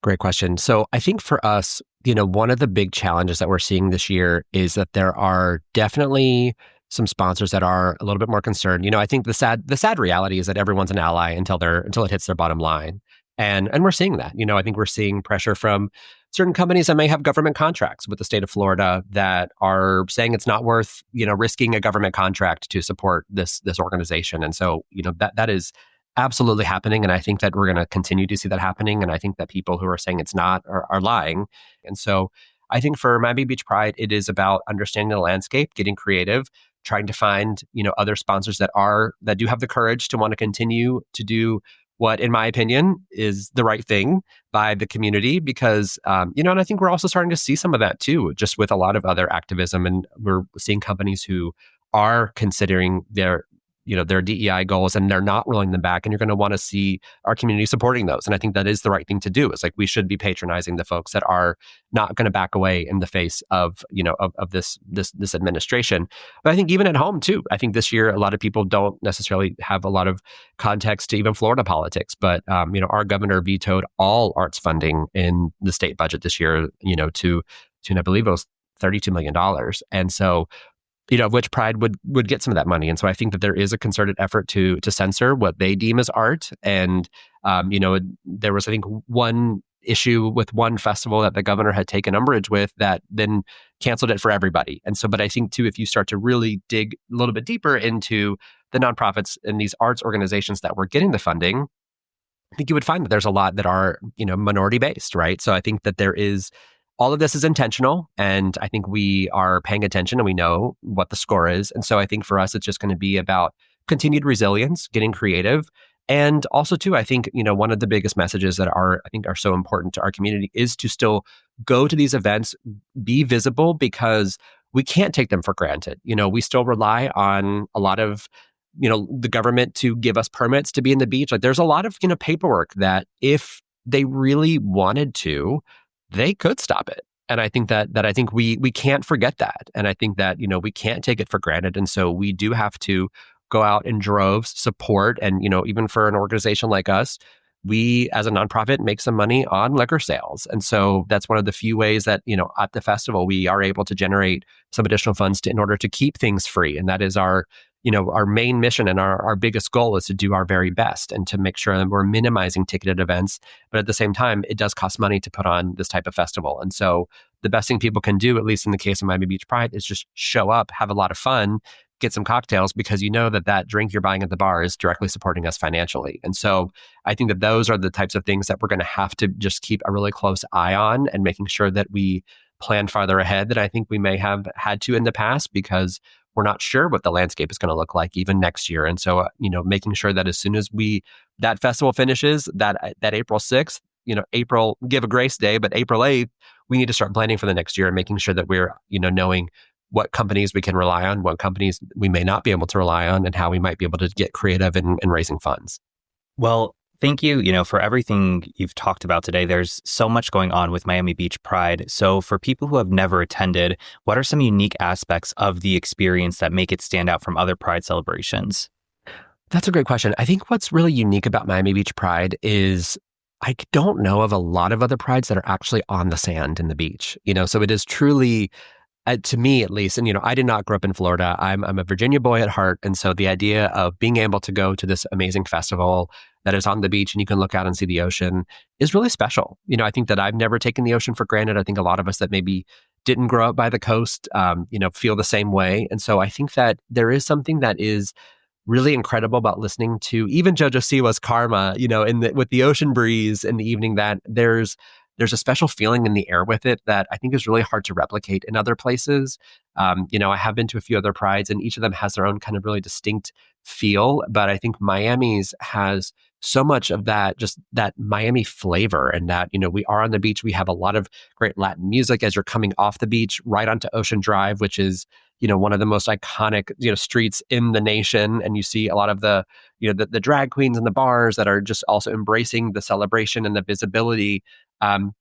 Great question. So I think for us, one of the big challenges that we're seeing this year is that there are definitely some sponsors that are a little bit more concerned. I think the sad reality is that everyone's an ally until it hits their bottom line. And we're seeing that. I think we're seeing pressure from certain companies that may have government contracts with the state of Florida that are saying it's not worth, risking a government contract to support this organization. And so, that is absolutely happening. And I think that we're going to continue to see that happening. And I think that people who are saying it's not are lying. And so I think for Miami Beach Pride, it is about understanding the landscape, getting creative, trying to find, other sponsors that do have the courage to want to continue to do what, in my opinion, is the right thing by the community. Because, and I think we're also starting to see some of that too, just with a lot of other activism. And we're seeing companies who are considering their DEI goals, and they're not rolling them back. And you're going to want to see our community supporting those. And I think that is the right thing to do. It's like we should be patronizing the folks that are not going to back away in the face of, of this administration. But I think even at home too, I think this year, a lot of people don't necessarily have a lot of context to even Florida politics. But, our governor vetoed all arts funding in the state budget this year, to I believe it was $32 million. And so, of which Pride would get some of that money. And so I think that there is a concerted effort to censor what they deem as art. And, there was, I think, one issue with one festival that the governor had taken umbrage with that then canceled it for everybody. And so, but I think too, if you start to really dig a little bit deeper into the nonprofits and these arts organizations that were getting the funding, I think you would find that there's a lot that are, minority based, right? So I think that all of this is intentional, and I think we are paying attention and we know what the score is. And so I think for us, it's just going to be about continued resilience, getting creative. And also too, I think, one of the biggest messages that are so important to our community is to still go to these events, be visible, because we can't take them for granted. We still rely on a lot of, the government to give us permits to be in the beach. Like there's a lot of, paperwork that if they really wanted to, they could stop it. And I think that I think we can't forget that. And I think that, we can't take it for granted. And so we do have to go out in droves, support. And, even for an organization like us, we as a nonprofit make some money on liquor sales. And so that's one of the few ways that, at the festival, we are able to generate some additional funds in order to keep things free. And that is our main mission, and our biggest goal is to do our very best and to make sure that we're minimizing ticketed events. But at the same time, it does cost money to put on this type of festival. And so the best thing people can do, at least in the case of Miami Beach Pride, is just show up, have a lot of fun, get some cocktails, because that drink you're buying at the bar is directly supporting us financially. And so I think that those are the types of things that we're going to have to just keep a really close eye on, and making sure that we plan farther ahead than I think we may have had to in the past, because we're not sure what the landscape is going to look like even next year. And so, making sure that as soon as that festival finishes, that April 6th, April, give a grace day, but April 8th, we need to start planning for the next year and making sure that we're, knowing what companies we can rely on, what companies we may not be able to rely on, and how we might be able to get creative in raising funds. Well, thank you, for everything you've talked about today. There's so much going on with Miami Beach Pride. So for people who have never attended, what are some unique aspects of the experience that make it stand out from other Pride celebrations? That's a great question. I think what's really unique about Miami Beach Pride is I don't know of a lot of other prides that are actually on the sand in the beach. So it is truly, to me at least, and I did not grow up in Florida. I'm a Virginia boy at heart, and so the idea of being able to go to this amazing festival that is on the beach and you can look out and see the ocean is really special. I think that I've never taken the ocean for granted. I think a lot of us that maybe didn't grow up by the coast, feel the same way. And so I think that there is something that is really incredible about listening to even JoJo Siwa's Karma, with the ocean breeze in the evening, that there's a special feeling in the air with it that I think is really hard to replicate in other places. I have been to a few other prides, and each of them has their own kind of really distinct feel. But I think Miami's has so much of that, just that Miami flavor, and that, we are on the beach. We have a lot of great Latin music as you're coming off the beach right onto Ocean Drive, which is, one of the most iconic, streets in the nation. And you see a lot of the drag queens and the bars that are just also embracing the celebration and the visibility.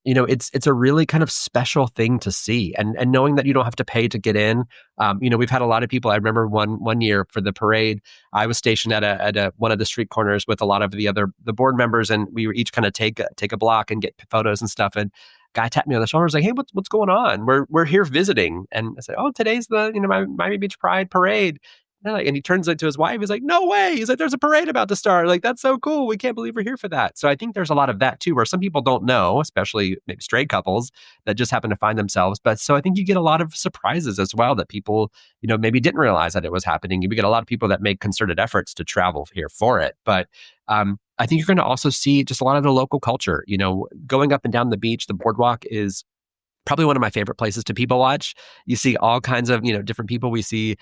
It's a really kind of special thing to see, and knowing that you don't have to pay to get in. We've had a lot of people. I remember one year for the parade, I was stationed at one of the street corners with a lot of the board members, and we were each kind of take a block and get photos and stuff. And guy tapped me on the shoulder, was like, "Hey, what's going on? We're here visiting." And I said, "Oh, today's the Miami Beach Pride parade." And he turns it to his wife. He's like, "No way!" He's like, "There's a parade about to start. Like, that's so cool. We can't believe we're here for that." So I think there's a lot of that too, where some people don't know, especially maybe straight couples that just happen to find themselves. But so I think you get a lot of surprises as well, that people, maybe didn't realize that it was happening. You get a lot of people that make concerted efforts to travel here for it. But I think you're going to also see just a lot of the local culture. Going up and down the beach, the boardwalk is probably one of my favorite places to people watch. You see all kinds of, different people. We see,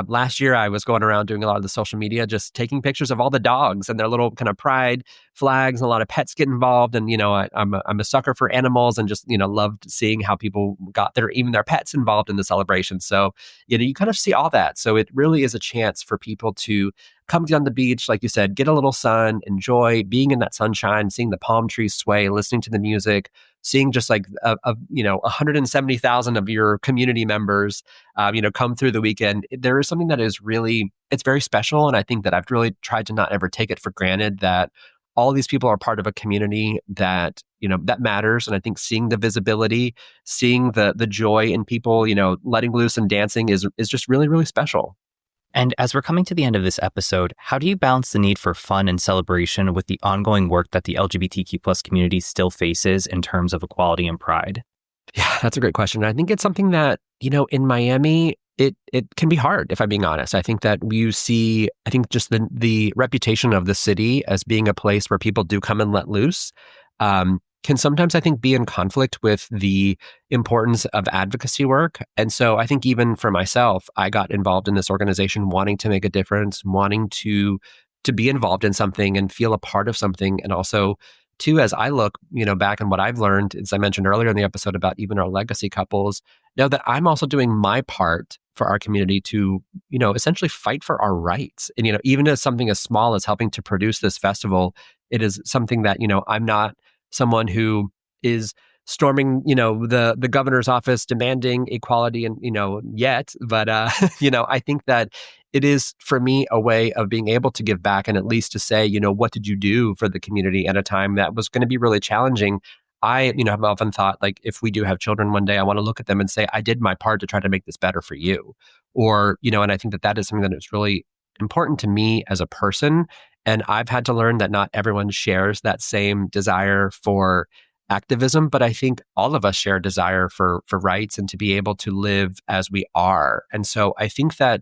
last year I was going around doing a lot of the social media, just taking pictures of all the dogs and their little kind of pride flags, and a lot of pets get involved. And, I'm a sucker for animals, and just, loved seeing how people got even their pets involved in the celebration. So, you kind of see all that. So it really is a chance for people to come down the beach, like you said, get a little sun, enjoy being in that sunshine, seeing the palm trees sway, listening to the music, seeing just like 170,000 of your community members, come through the weekend. There is something that is really, it's very special. And I think that I've really tried to not ever take it for granted that all these people are part of a community that, that matters. And I think seeing the visibility, seeing the joy in people, letting loose and dancing is just really, really special. And as we're coming to the end of this episode, how do you balance the need for fun and celebration with the ongoing work that the LGBTQ plus community still faces in terms of equality and pride? Yeah, that's a great question. I think it's something that, in Miami, it can be hard, if I'm being honest. I think that you see, just the reputation of the city as being a place where people do come and let loose, can sometimes, I think, be in conflict with the importance of advocacy work. And so I think even for myself, I got involved in this organization wanting to make a difference, wanting to be involved in something and feel a part of something. And also, too, as I look, back on what I've learned, as I mentioned earlier in the episode about even our legacy couples, know that I'm also doing my part for our community to, essentially fight for our rights. And, even as something as small as helping to produce this festival, it is something that, I'm not someone who is storming, the governor's office demanding equality and, yet. But, I think that it is for me a way of being able to give back, and at least to say, what did you do for the community at a time that was going to be really challenging. I, have often thought, like, if we do have children one day, I want to look at them and say, I did my part to try to make this better for you. Or, and I think that is something that is really important to me as a person. And I've had to learn that not everyone shares that same desire for activism, but I think all of us share a desire for rights and to be able to live as we are. And so I think that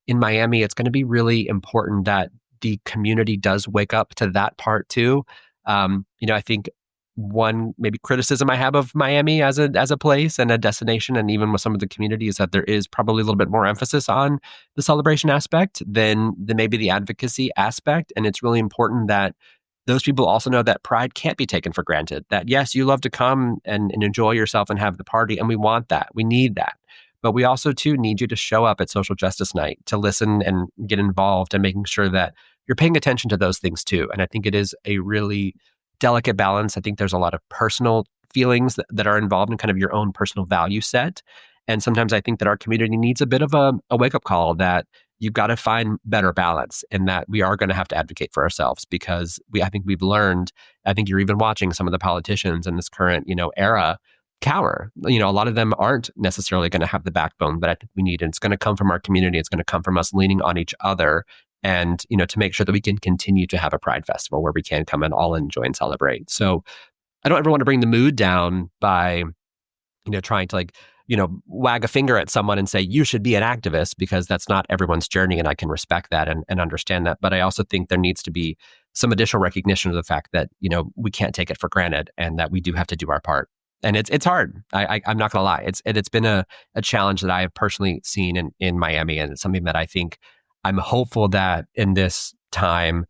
in Miami, it's going to be really important that the community does wake up to that part too. I think one maybe criticism I have of Miami as a place and a destination, and even with some of the community, is that there is probably a little bit more emphasis on the celebration aspect than maybe the advocacy aspect. And it's really important that those people also know that pride can't be taken for granted. That yes, you love to come and enjoy yourself and have the party, and we want that. We need that. But we also too need you to show up at Social Justice Night, to listen and get involved, and making sure that you're paying attention to those things too. And I think it is a really delicate balance. I think there's a lot of personal feelings that are involved in kind of your own personal value set. And sometimes I think that our community needs a bit of a wake-up call that you've got to find better balance, and that we are going to have to advocate for ourselves, because I think we've learned, I think you're even watching some of the politicians in this current, era cower. A lot of them aren't necessarily going to have the backbone that I think we need. And it's going to come from our community. It's going to come from us leaning on each other, and, to make sure that we can continue to have a Pride Festival where we can come and all enjoy and celebrate. So I don't ever want to bring the mood down by, trying to wag a finger at someone and say, you should be an activist, because that's not everyone's journey. And I can respect that and understand that. But I also think there needs to be some additional recognition of the fact that, we can't take it for granted and that we do have to do our part. And it's hard. I'm not going to lie. It's been a challenge that I have personally seen in Miami. And it's something that I think I'm hopeful that in this time,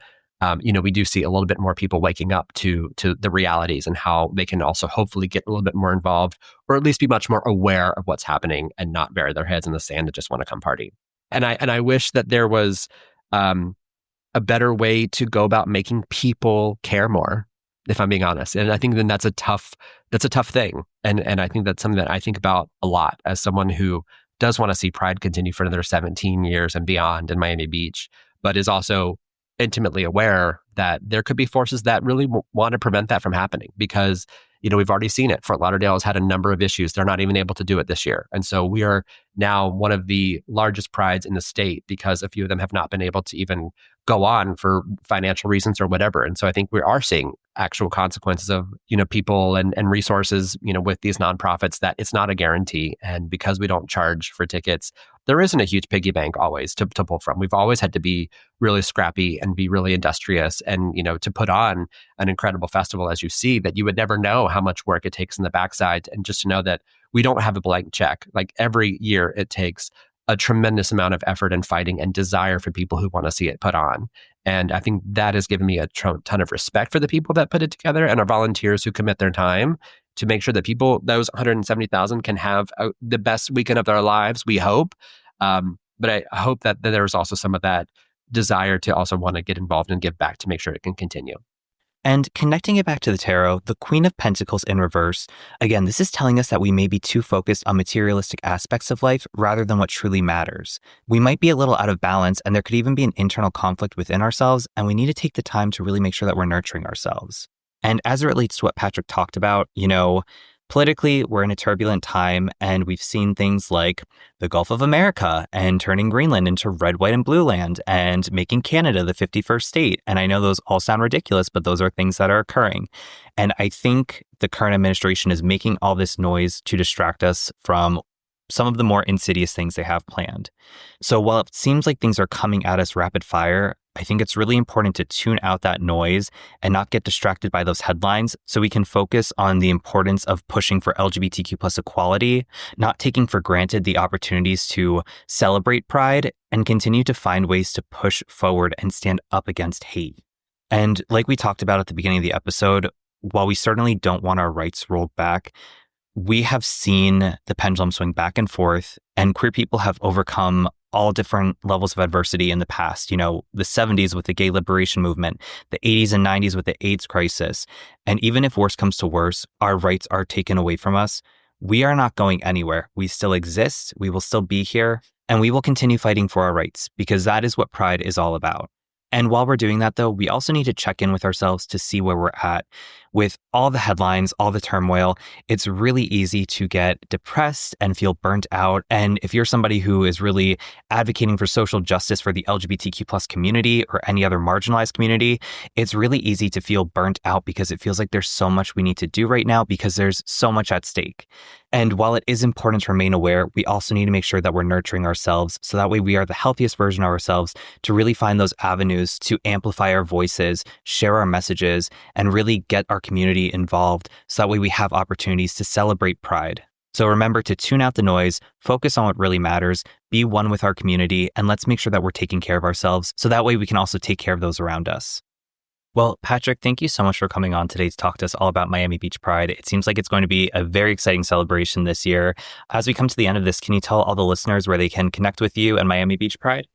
we do see a little bit more people waking up to the realities and how they can also hopefully get a little bit more involved, or at least be much more aware of what's happening and not bury their heads in the sand and just want to come party. And I wish that there was a better way to go about making people care more, if I'm being honest. And I think then that's a tough thing. And I think that's something that I think about a lot as someone who does want to see Pride continue for another 17 years and beyond in Miami Beach, but is also intimately aware that there could be forces that really want to prevent that from happening, because we've already seen it. Fort Lauderdale has had a number of issues. They're not even able to do it this year. And so we are now one of the largest prides in the state because a few of them have not been able to even go on for financial reasons or whatever. And so I think we are seeing actual consequences of, people and resources, with these nonprofits, that it's not a guarantee. And because we don't charge for tickets, there isn't a huge piggy bank always to pull from. We've always had to be really scrappy and be really industrious and, to put on an incredible festival, as you see, that you would never know how much work it takes in the backside. And just to know that we don't have a blank check. Like every year it takes a tremendous amount of effort and fighting and desire for people who want to see it put on. And I think that has given me a ton of respect for the people that put it together and our volunteers who commit their time to make sure that those 170,000 can have the best weekend of their lives, we hope. But I hope that there's also some of that desire to also want to get involved and give back to make sure it can continue. And connecting it back to the tarot, the Queen of Pentacles in reverse, again, this is telling us that we may be too focused on materialistic aspects of life rather than what truly matters. We might be a little out of balance, and there could even be an internal conflict within ourselves, and we need to take the time to really make sure that we're nurturing ourselves. And as it relates to what Patrick talked about, politically, we're in a turbulent time, and we've seen things like the Gulf of America and turning Greenland into red, white, and blue land and making Canada the 51st state. And I know those all sound ridiculous, but those are things that are occurring. And I think the current administration is making all this noise to distract us from some of the more insidious things they have planned. So while it seems like things are coming at us rapid fire, I think it's really important to tune out that noise and not get distracted by those headlines so we can focus on the importance of pushing for LGBTQ plus equality, not taking for granted the opportunities to celebrate Pride, and continue to find ways to push forward and stand up against hate. And like we talked about at the beginning of the episode, while we certainly don't want our rights rolled back, we have seen the pendulum swing back and forth, and queer people have overcome all different levels of adversity in the past. The 70s with the gay liberation movement, the 80s and 90s with the AIDS crisis. And even if worse comes to worse, our rights are taken away from us, we are not going anywhere. We still exist, we will still be here, and we will continue fighting for our rights, because that is what Pride is all about. And while we're doing that, though, we also need to check in with ourselves to see where we're at. With all the headlines, all the turmoil, it's really easy to get depressed and feel burnt out. And if you're somebody who is really advocating for social justice for the LGBTQ plus community or any other marginalized community, it's really easy to feel burnt out because it feels like there's so much we need to do right now because there's so much at stake. And while it is important to remain aware, we also need to make sure that we're nurturing ourselves so that way we are the healthiest version of ourselves to really find those avenues to amplify our voices, share our messages, and really get our community involved so that way we have opportunities to celebrate Pride. So remember to tune out the noise, focus on what really matters, be one with our community, and let's make sure that we're taking care of ourselves so that way we can also take care of those around us. Well, Patrick, thank you so much for coming on today to talk to us all about Miami Beach Pride. It seems like it's going to be a very exciting celebration this year. As we come to the end of this, can you tell all the listeners where they can connect with you and Miami Beach Pride?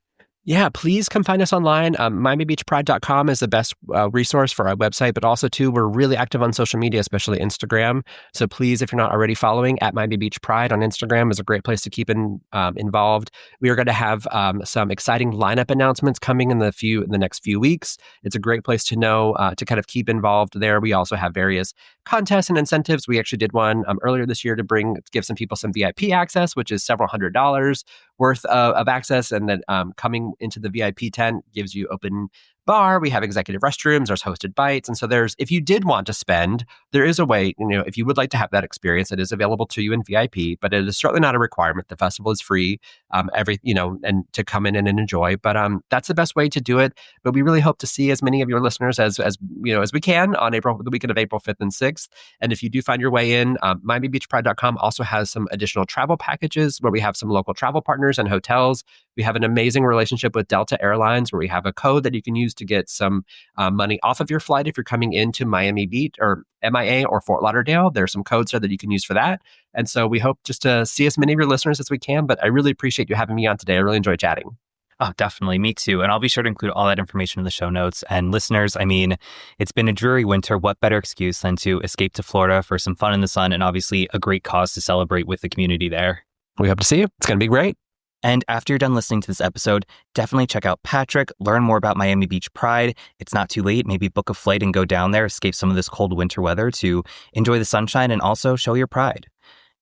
Yeah, please come find us online. MiamiBeachPride.com is the best resource for our website, but also too, we're really active on social media, especially Instagram. So please, if you're not already following, at Miami Beach Pride on Instagram is a great place to keep involved. We are going to have some exciting lineup announcements coming in the next few weeks. It's a great place to know to kind of keep involved there. We also have various contests and incentives. We actually did one earlier this year to give some people some VIP access, which is several $100s worth of access, and then coming into the VIP tent gives you open bar, we have executive restrooms, there's hosted bites. And so if you did want to spend, there is a way, if you would like to have that experience, it is available to you in VIP, but it is certainly not a requirement. The festival is free, and to come in and enjoy. But that's the best way to do it. But we really hope to see as many of your listeners as we can on the weekend of April 5th and 6th. And if you do find your way in, MiamiBeachPride.com also has some additional travel packages where we have some local travel partners and hotels. We have an amazing relationship with Delta Airlines where we have a code that you can use to get some money off of your flight if you're coming into Miami Beach or MIA or Fort Lauderdale. There's some codes there that you can use for that. And so we hope just to see as many of your listeners as we can. But I really appreciate you having me on today. I really enjoyed chatting. Oh, definitely. Me too. And I'll be sure to include all that information in the show notes. And listeners, it's been a dreary winter. What better excuse than to escape to Florida for some fun in the sun and obviously a great cause to celebrate with the community there. We hope to see you. It's going to be great. And after you're done listening to this episode, definitely check out Patrick, learn more about Miami Beach Pride. It's not too late. Maybe book a flight and go down there, escape some of this cold winter weather to enjoy the sunshine and also show your pride.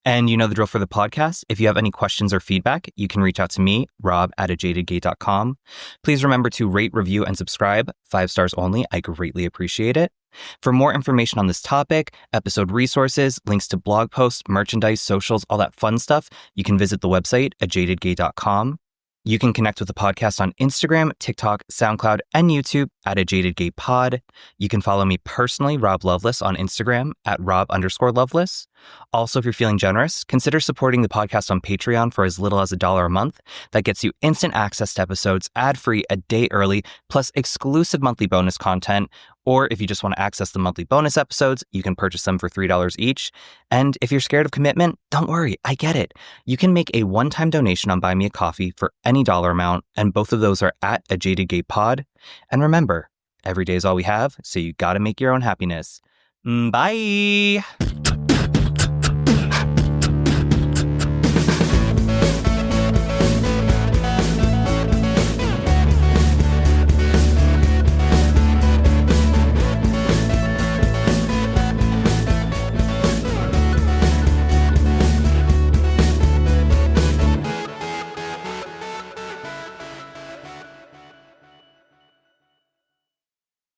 And you know the drill for the podcast. If you have any questions or feedback, you can reach out to me, rob@ajadedgay.com. Please remember to rate, review, and subscribe. 5 stars only. I greatly appreciate it. For more information on this topic, episode resources, links to blog posts, merchandise, socials, all that fun stuff, you can visit the website, ajadedgay.com. You can connect with the podcast on Instagram, TikTok, SoundCloud, and YouTube @ajadedgaypod. You can follow me personally, Rob Loveless, on Instagram @Rob_Loveless. Also, if you're feeling generous, consider supporting the podcast on Patreon for as little as $1 a month. That gets you instant access to episodes, ad-free, a day early, plus exclusive monthly bonus content. Or if you just want to access the monthly bonus episodes, you can purchase them for $3 each. And if you're scared of commitment, don't worry, I get it. You can make a one-time donation on Buy Me a Coffee for any dollar amount, and both of those are @ajadedgaypod. And remember, every day is all we have, so you gotta make your own happiness. Bye!